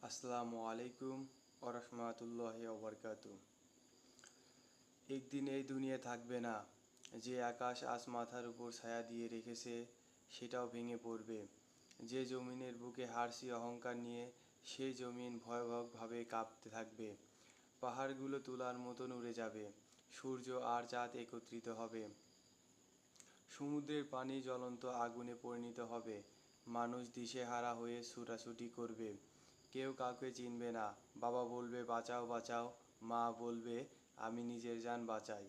আসসালামু আলাইকুম ওয়া রাহমাতুল্লাহি ওয়া বারাকাতুহু। একদিন এই দুনিয়া থাকবে না। যে আকাশ আজ মাথার উপর ছায়া দিয়ে রেখেছে সেটাও ভেঙে পড়বে। যে জমিনের বুকে হারছি অহংকার নিয়ে সেই জমিন ভয়াবহভাবে কাঁপতে থাকবে। পাহাড়গুলো তুলার মতন উড়ে যাবে। সূর্য আর চাঁদ একত্রিত হবে। সমুদ্রের পানি জ্বলন্ত আগুনে পরিণত হবে। মানুষ দিশেহারা হয়ে ছুটাছুটি করবে। কেউ কাউকে চিনবে না। বাবা বলবে বাঁচাও বাঁচাও, মা বলবে আমি নিজের জান বাঁচাই।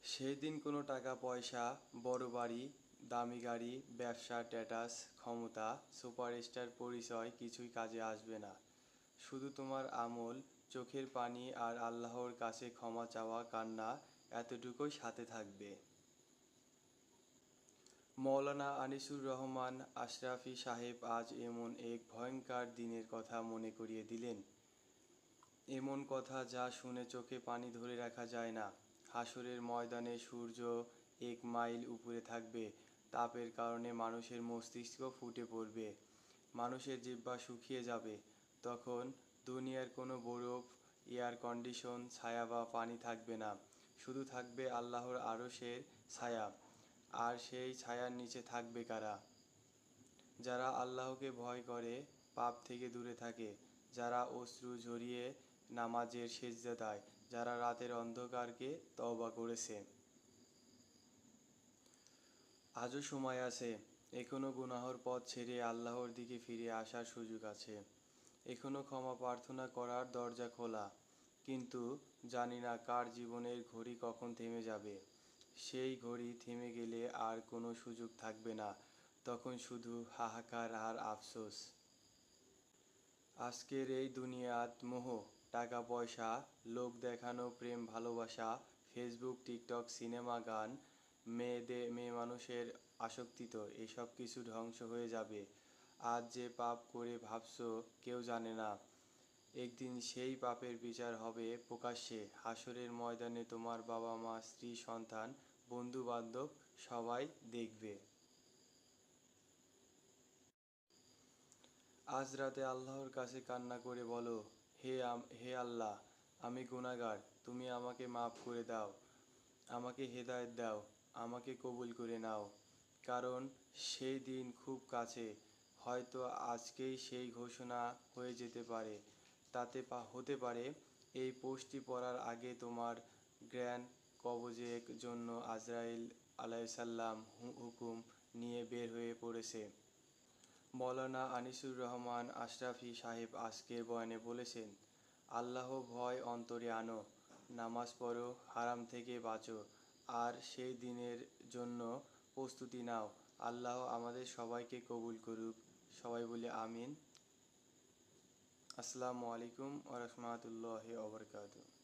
সেই দিন কোনো টাকা পয়সা, বড় বাড়ি, দামি গাড়ি, ব্যবসা, স্ট্যাটাস, ক্ষমতা, সুপারস্টার পরিচয় কিছুই কাজে আসবে না। শুধু তোমার আমল, চোখের পানি আর আল্লাহর কাছে ক্ষমা চাওয়া কান্না এতটুকুই সাথে থাকবে। মৌলানা আনিসুর রহমান আশরাফী সাহেব আজ এমন এক ভয়ঙ্কর দিনের কথা মনে করিয়ে দিলেন। এমন কথা যা শুনে চোখে পানি ধরে রাখা যায় না। হাসরের ময়দানে সূর্য 1 মাইল উপরে থাকবে। তাপের কারণে মানুষের মস্তিষ্ক ফুটে পড়বে। মানুষের জিহ্বা শুকিয়ে যাবে। তখন দুনিয়ার কোনো বরফ, এয়ার কন্ডিশন, ছায়া বা পানি থাকবে না। শুধু থাকবে আল্লাহর আরশের ছায়া। আর সেই ছায়ার নিচে থাকবে কারা? যারা আল্লাহকে ভয় করে, পাপ থেকে দূরে থাকে, যারা অশ্রু ঝরিয়ে নামাজের সেজদায়, যারা রাতের অন্ধকারকে তওবা করেছে। আজও সময় আছে। এখনো গুনাহর পথ ছেড়ে আল্লাহর দিকে ফিরে আসার সুযোগ আছে। এখনো ক্ষমা প্রার্থনা করার দরজা খোলা। কিন্তু জানি না কার জীবনের ঘড়ি কখন থেমে যাবে। সেই ঘড়ি থেমে গেলে আর কোনো সুযোগ থাকবে না। তখন শুধু হাহাকার আর আফসোস। আজকের এই দুনিয়াত মোহ, টাকা পয়সা, লোক দেখানো, প্রেম ভালোবাসা, ফেসবুক, টিকটক, সিনেমা, গান, মেয়ে মানুষের আসক্তিত এসব কিছু ধ্বংস হয়ে যাবে। আজ যে পাপ করে ভাবছো কেউ জানে না। একদিন সেই পাপের বিচার হবে প্রকাশ্যে। হাসরের ময়দানে তোমার বাবা মা, স্ত্রী, সন্তান, বন্ধু বান্ধব সবাই দেখবে। আজ রাতে আল্লাহর কাছে কান্না করে বলো, হে আল্লাহ, আমি গুনাহগার, তুমি আমাকে মাফ করে দাও, আমাকে হেদায়েত দাও, আমাকে কবুল করে নাও। কারণ সেই দিন খুব কাছে। হয়তো আজকেই সেই ঘোষণা হয়ে যেতে পারে। হতে পারে এই পোস্টটি পড়ার আগে তোমার জ্ঞান কবজের জন্য আজরাইল আলাইহিসসালাম হুকুম নিয়ে বের হয়ে পড়েছে। মৌলানা আনিসুর রহমান আশরাফী সাহেব আজকের বয়ানে বলেছেন, আল্লাহ ভয় অন্তরে আনো, নামাজ পড়ো, হারাম থেকে বাঁচো, আর সেই দিনের জন্য প্রস্তুতি নাও। আল্লাহ আমাদের সবাইকে কবুল করুক। সবাই বলি আমিন। আসসালামু আলাইকুম ওয়া রাহমাতুল্লাহি ওয়া বারাকাতুহু।